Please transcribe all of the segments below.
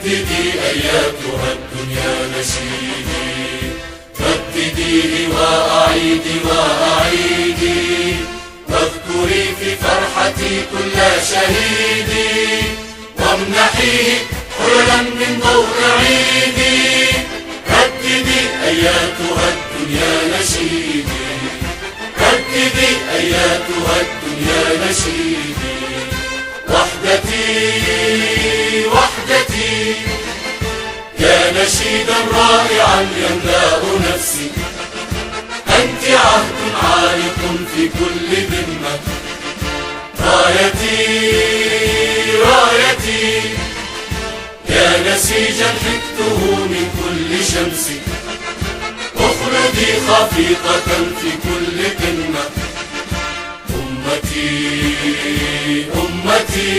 رددي أياتها الدنيا نشيدي، ردديه وأعيدي وأعيدي، واذكري في فرحتي كل شهيدي، وامنحيه حللا من ضوء عيدي. رددي أياتها الدنيا نشيدي، رددي أياتها الدنيا نشيدي. وحدتي وحدتي يا نشيدا رائعا يملأ نفسي، أنت عهد عالق في كل ذمة. رايتي رايتي يا نسيجا حكته من كل شمس، اخلدي خفيقة في كل قمة. أمتي أمتي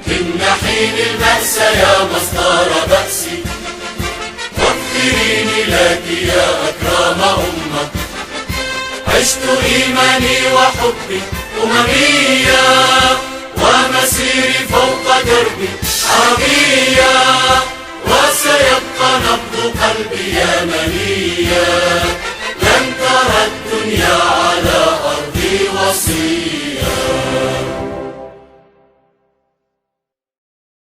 امنحيني البأس يا مصدر بأسي، واغفريني لك يا أكرم أمة. عشت إيماني وحبي أمميا، ومسيري فوق دربي عربيا، وسيبقى نبض قلبي يمنيا. لن ترى الدنيا على أرضي وصيا.